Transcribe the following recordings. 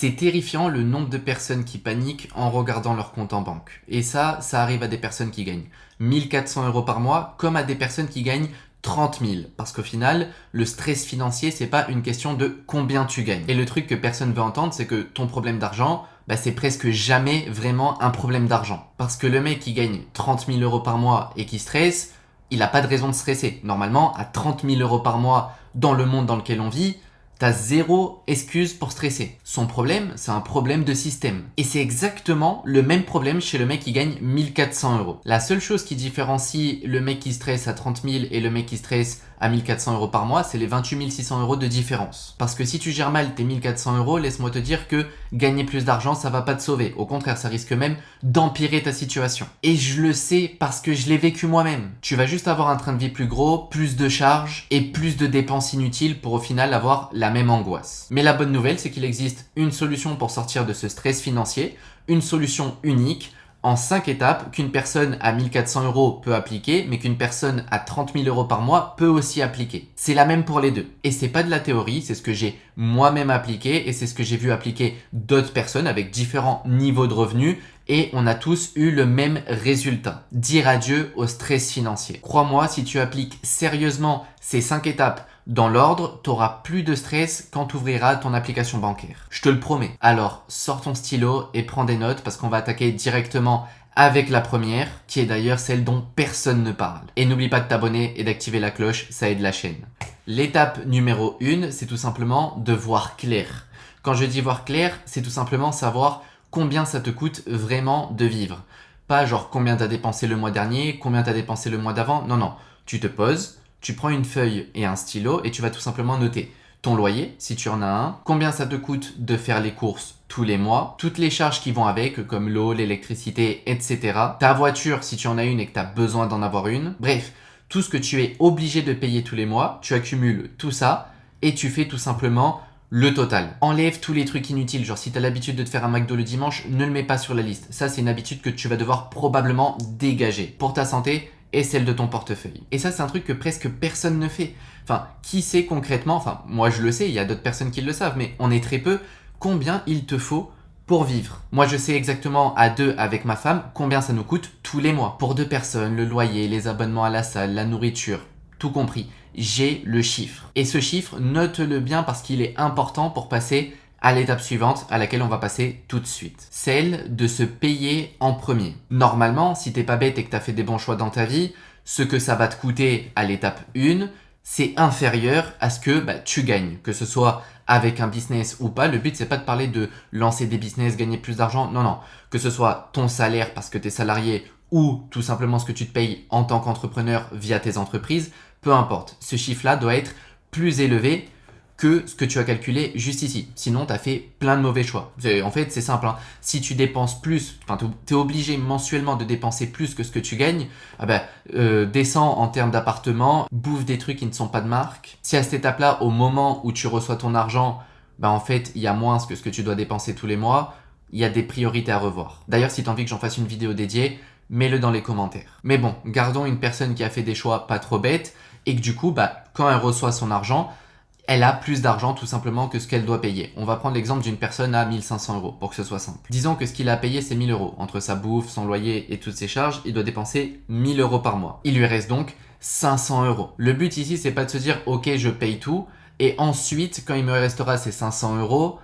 C'est terrifiant le nombre de personnes qui paniquent en regardant leur compte en banque. Et ça arrive à des personnes qui gagnent 1400 € par mois comme à des personnes qui gagnent 30 000. Parce qu'au final, le stress financier, c'est pas une question de combien tu gagnes. Et le truc que personne veut entendre, c'est que ton problème d'argent, c'est presque jamais vraiment un problème d'argent. Parce que le mec qui gagne 30 000 € par mois et qui stresse, il n'a pas de raison de stresser. Normalement, à 30 000 € par mois dans le monde dans lequel on vit, t'as zéro excuse pour stresser. Son problème, c'est un problème de système. Et c'est exactement le même problème chez le mec qui gagne 1400 €. La seule chose qui différencie le mec qui stresse à 30 000 et le mec qui stresse à 1400 € par mois, c'est les 28 600 € de différence. Parce que si tu gères mal tes 1400 €, laisse-moi te dire que gagner plus d'argent, ça va pas te sauver. Au contraire, ça risque même d'empirer ta situation. Et je le sais parce que je l'ai vécu moi-même. Tu vas juste avoir un train de vie plus gros, plus de charges et plus de dépenses inutiles pour au final avoir la même angoisse. Mais la bonne nouvelle, c'est qu'il existe une solution pour sortir de ce stress financier, une solution unique, en 5 étapes qu'une personne à 1400 € peut appliquer, mais qu'une personne à 30 000 € par mois peut aussi appliquer. C'est la même pour les deux. Et c'est pas de la théorie, c'est ce que j'ai moi-même appliqué et c'est ce que j'ai vu appliquer d'autres personnes avec différents niveaux de revenus et on a tous eu le même résultat. Dire adieu au stress financier. Crois-moi, si tu appliques sérieusement ces 5 étapes dans l'ordre, tu auras plus de stress quand tu ouvriras ton application bancaire. Je te le promets. Alors, sors ton stylo et prends des notes parce qu'on va attaquer directement avec la première, qui est d'ailleurs celle dont personne ne parle. Et n'oublie pas de t'abonner et d'activer la cloche, ça aide la chaîne. L'étape numéro 1, c'est tout simplement de voir clair. Quand je dis voir clair, c'est tout simplement savoir combien ça te coûte vraiment de vivre. Pas genre combien tu as dépensé le mois dernier, combien tu as dépensé le mois d'avant. Non. Tu te poses. Tu prends une feuille et un stylo et tu vas tout simplement noter ton loyer, si tu en as un, combien ça te coûte de faire les courses tous les mois, toutes les charges qui vont avec, comme l'eau, l'électricité, etc. Ta voiture, si tu en as une et que tu as besoin d'en avoir une. Bref, tout ce que tu es obligé de payer tous les mois, tu accumules tout ça et tu fais tout simplement le total. Enlève tous les trucs inutiles, genre si tu as l'habitude de te faire un McDo le dimanche, ne le mets pas sur la liste. Ça, c'est une habitude que tu vas devoir probablement dégager pour ta santé et celle de ton portefeuille. Et ça, c'est un truc que presque personne ne fait. Enfin, qui sait concrètement, enfin, moi je le sais, il y a d'autres personnes qui le savent, mais on est très peu, combien il te faut pour vivre. Moi, je sais exactement à 2 avec ma femme combien ça nous coûte tous les mois. Pour 2 personnes, le loyer, les abonnements à la salle, la nourriture, tout compris. J'ai le chiffre. Et ce chiffre, note-le bien parce qu'il est important pour passer à l'étape suivante à laquelle on va passer tout de suite. Celle de se payer en premier. Normalement, si t'es pas bête et que t'as fait des bons choix dans ta vie, ce que ça va te coûter à l'étape 1, c'est inférieur à ce que tu gagnes. Que ce soit avec un business ou pas, le but c'est pas de parler de lancer des business, gagner plus d'argent, non. Que ce soit ton salaire parce que t'es salarié ou tout simplement ce que tu te payes en tant qu'entrepreneur via tes entreprises, peu importe. Ce chiffre-là doit être plus élevé que ce que tu as calculé juste ici. Sinon, tu as fait plein de mauvais choix. En fait, c'est simple. Si tu dépenses plus, tu es obligé mensuellement de dépenser plus que ce que tu gagnes, descends en termes d'appartement, bouffe des trucs qui ne sont pas de marque. Si à cette étape-là, au moment où tu reçois ton argent, en fait, il y a moins que ce que tu dois dépenser tous les mois, il y a des priorités à revoir. D'ailleurs, si tu as envie que j'en fasse une vidéo dédiée, mets-le dans les commentaires. Mais bon, gardons une personne qui a fait des choix pas trop bêtes et que du coup, quand elle reçoit son argent, elle a plus d'argent tout simplement que ce qu'elle doit payer. On va prendre l'exemple d'une personne à 1500 € pour que ce soit simple. Disons que ce qu'il a payé c'est 1000 €. Entre sa bouffe, son loyer et toutes ses charges, il doit dépenser 1000 € par mois. Il lui reste donc 500 €. Le but ici c'est pas de se dire ok je paye tout et ensuite quand il me restera ces 500 €,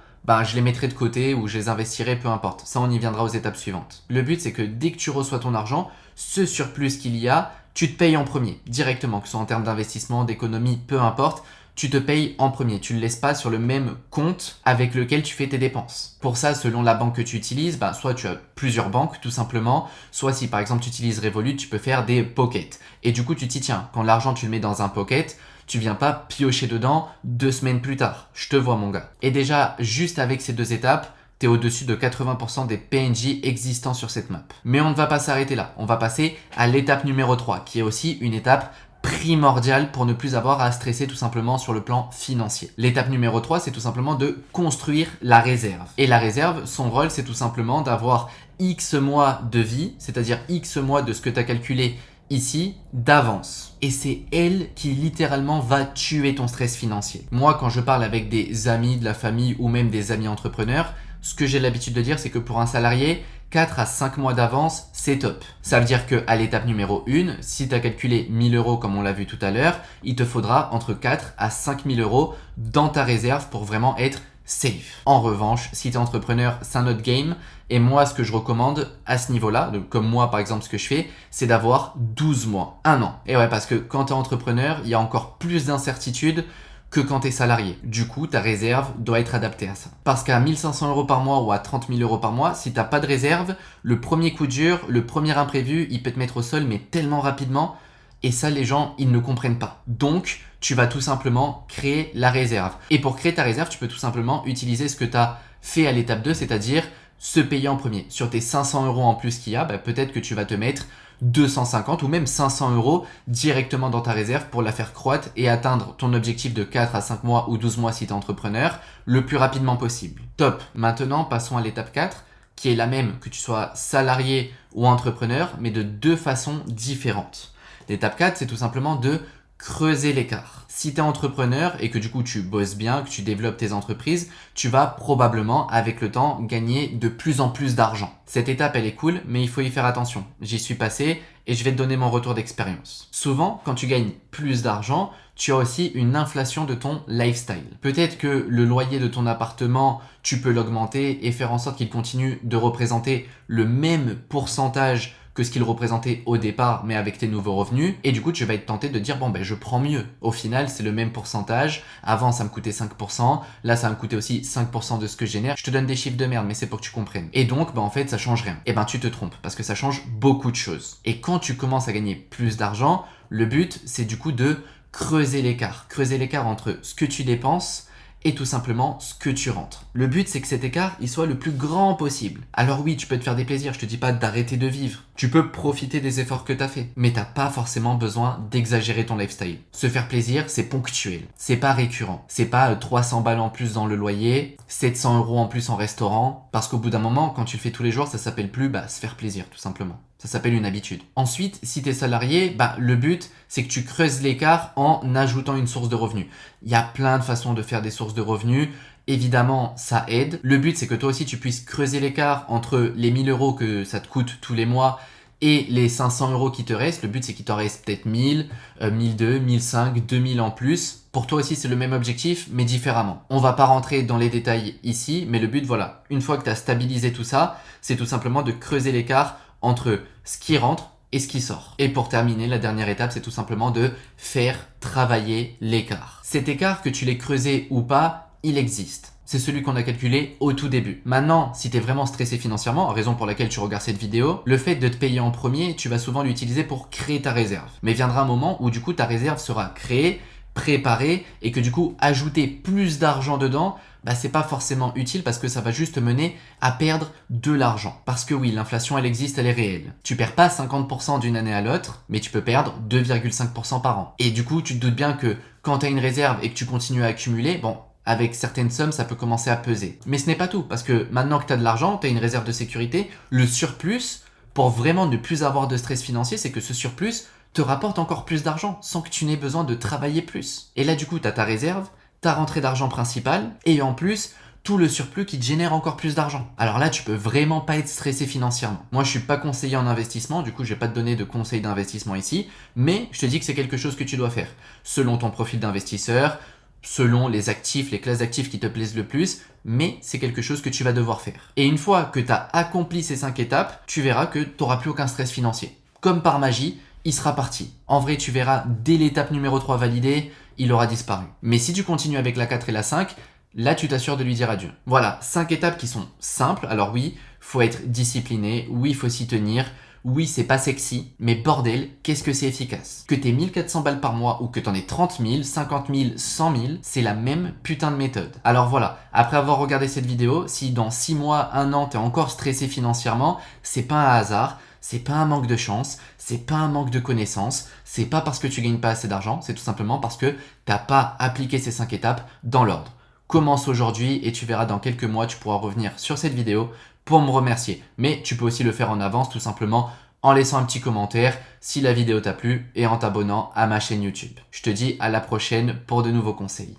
je les mettrai de côté ou je les investirai, peu importe. Ça on y viendra aux étapes suivantes. Le but c'est que dès que tu reçois ton argent, ce surplus qu'il y a, tu te payes en premier directement, que ce soit en termes d'investissement, d'économie, peu importe. Tu te payes en premier. Tu ne le laisses pas sur le même compte avec lequel tu fais tes dépenses. Pour ça, selon la banque que tu utilises, soit tu as plusieurs banques tout simplement, soit si par exemple tu utilises Revolut, tu peux faire des pockets. Et du coup, tu t'y tiens. Quand l'argent, tu le mets dans un pocket, tu viens pas piocher dedans 2 semaines plus tard. Je te vois mon gars. Et déjà, juste avec ces 2 étapes, t'es au-dessus de 80% des PNJ existants sur cette map. Mais on ne va pas s'arrêter là. On va passer à l'étape numéro 3, qui est aussi une étape primordial pour ne plus avoir à stresser tout simplement sur le plan financier. L'étape numéro 3, c'est tout simplement de construire la réserve. Et la réserve, son rôle, c'est tout simplement d'avoir X mois de vie, c'est-à-dire X mois de ce que tu as calculé ici d'avance. Et c'est elle qui littéralement va tuer ton stress financier. Moi, quand je parle avec des amis de la famille ou même des amis entrepreneurs, ce que j'ai l'habitude de dire, c'est que pour un salarié, 4 à 5 mois d'avance, c'est top. Ça veut dire qu'à l'étape numéro 1, si tu as calculé 1000 euros comme on l'a vu tout à l'heure, il te faudra entre 4 à 5000 euros dans ta réserve pour vraiment être safe. En revanche, si tu es entrepreneur, c'est un autre game. Et moi, ce que je recommande à ce niveau-là, comme moi par exemple, ce que je fais, c'est d'avoir 12 mois, 1 an. Et ouais, parce que quand tu es entrepreneur, il y a encore plus d'incertitudes que quand tu es salarié. Du coup, ta réserve doit être adaptée à ça. Parce qu'à 1500 euros par mois ou à 30 000 euros par mois, si tu n'as pas de réserve, le premier coup dur, le premier imprévu, il peut te mettre au sol, mais tellement rapidement. Et ça, les gens, ils ne comprennent pas. Donc, tu vas tout simplement créer la réserve. Et pour créer ta réserve, tu peux tout simplement utiliser ce que tu as fait à l'étape 2, c'est-à-dire se payer en premier. Sur tes 500 euros en plus qu'il y a, peut-être que tu vas te mettre 250 ou même 500 euros directement dans ta réserve pour la faire croître et atteindre ton objectif de 4 à 5 mois ou 12 mois si tu es entrepreneur le plus rapidement possible. Top. Maintenant, passons à l'étape 4 qui est la même que tu sois salarié ou entrepreneur, mais de 2 façons différentes. L'étape 4, c'est tout simplement de creuser l'écart. Si tu es entrepreneur et que du coup tu bosses bien, que tu développes tes entreprises, tu vas probablement avec le temps gagner de plus en plus d'argent. Cette étape elle est cool, mais il faut y faire attention. J'y suis passé et je vais te donner mon retour d'expérience. Souvent, quand tu gagnes plus d'argent, tu as aussi une inflation de ton lifestyle. Peut-être que le loyer de ton appartement, tu peux l'augmenter et faire en sorte qu'il continue de représenter le même pourcentage que ce qu'il représentait au départ, mais avec tes nouveaux revenus. Et du coup, tu vas être tenté de dire, je prends mieux. Au final, c'est le même pourcentage. Avant, ça me coûtait 5%. Là, ça va me coûter aussi 5% de ce que je génère. Je te donne des chiffres de merde, mais c'est pour que tu comprennes. Et donc, en fait, ça change rien. Et tu te trompes parce que ça change beaucoup de choses. Et quand tu commences à gagner plus d'argent, le but, c'est du coup de creuser l'écart. Creuser l'écart entre ce que tu dépenses et tout simplement ce que tu rentres. Le but, c'est que cet écart, il soit le plus grand possible. Alors oui, tu peux te faire des plaisirs, je te dis pas d'arrêter de vivre. Tu peux profiter des efforts que tu as fait, mais t'as pas forcément besoin d'exagérer ton lifestyle. Se faire plaisir, c'est ponctuel. C'est pas récurrent. C'est pas 300 balles en plus dans le loyer, 700 euros en plus en restaurant, parce qu'au bout d'un moment, quand tu le fais tous les jours, ça s'appelle plus se faire plaisir, tout simplement. Ça s'appelle une habitude. Ensuite, si tu es salarié, le but, c'est que tu creuses l'écart en ajoutant une source de revenus. Il y a plein de façons de faire des sources de revenus. Évidemment, ça aide. Le but, c'est que toi aussi, tu puisses creuser l'écart entre les 1000 euros que ça te coûte tous les mois et les 500 euros qui te restent. Le but, c'est qu'il t'en reste peut-être 1000, 1200, 1500, 2000 en plus. Pour toi aussi, c'est le même objectif, mais différemment. On va pas rentrer dans les détails ici, mais le but, voilà, une fois que tu as stabilisé tout ça, c'est tout simplement de creuser l'écart entre ce qui rentre et ce qui sort. Et pour terminer, la dernière étape, c'est tout simplement de faire travailler l'écart. Cet écart, que tu l'aies creusé ou pas, il existe. C'est celui qu'on a calculé au tout début. Maintenant, si tu es vraiment stressé financièrement, raison pour laquelle tu regardes cette vidéo, le fait de te payer en premier, tu vas souvent l'utiliser pour créer ta réserve. Mais viendra un moment où du coup ta réserve sera créée, préparée et que du coup ajouter plus d'argent dedans, c'est pas forcément utile parce que ça va juste te mener à perdre de l'argent. Parce que oui, l'inflation elle existe, elle est réelle. Tu perds pas 50% d'une année à l'autre, mais tu peux perdre 2,5% par an. Et du coup, tu te doutes bien que quand tu as une réserve et que tu continues à accumuler, avec certaines sommes, ça peut commencer à peser. Mais ce n'est pas tout, parce que maintenant que tu as de l'argent, tu as une réserve de sécurité, le surplus, pour vraiment ne plus avoir de stress financier, c'est que ce surplus te rapporte encore plus d'argent sans que tu n'aies besoin de travailler plus. Et là, du coup, tu as ta réserve, ta rentrée d'argent principale, et en plus, tout le surplus qui te génère encore plus d'argent. Alors là, tu peux vraiment pas être stressé financièrement. Moi, je suis pas conseiller en investissement, du coup, je vais pas te donner de conseils d'investissement ici, mais je te dis que c'est quelque chose que tu dois faire, selon ton profil d'investisseur, selon les actifs, les classes d'actifs qui te plaisent le plus, mais c'est quelque chose que tu vas devoir faire. Et une fois que tu as accompli ces 5 étapes, tu verras que tu n'auras plus aucun stress financier. Comme par magie, il sera parti. En vrai, tu verras, dès l'étape numéro 3 validée, il aura disparu. Mais si tu continues avec la 4 et la 5, là, tu t'assures de lui dire adieu. Voilà, 5 étapes qui sont simples. Alors oui, faut être discipliné. Oui, il faut s'y tenir. Oui, c'est pas sexy, mais bordel, qu'est-ce que c'est efficace. Que t'aies 1400 balles par mois ou que t'en aies 30 000, 50 000, 100 000, c'est la même putain de méthode. Alors voilà, après avoir regardé cette vidéo, si dans 6 mois, 1 an, t'es encore stressé financièrement, c'est pas un hasard, c'est pas un manque de chance, c'est pas un manque de connaissances, c'est pas parce que tu gagnes pas assez d'argent, c'est tout simplement parce que t'as pas appliqué ces 5 étapes dans l'ordre. Commence aujourd'hui et tu verras dans quelques mois, tu pourras revenir sur cette vidéo pour me remercier. Mais tu peux aussi le faire en avance tout simplement en laissant un petit commentaire si la vidéo t'a plu et en t'abonnant à ma chaîne YouTube. Je te dis à la prochaine pour de nouveaux conseils.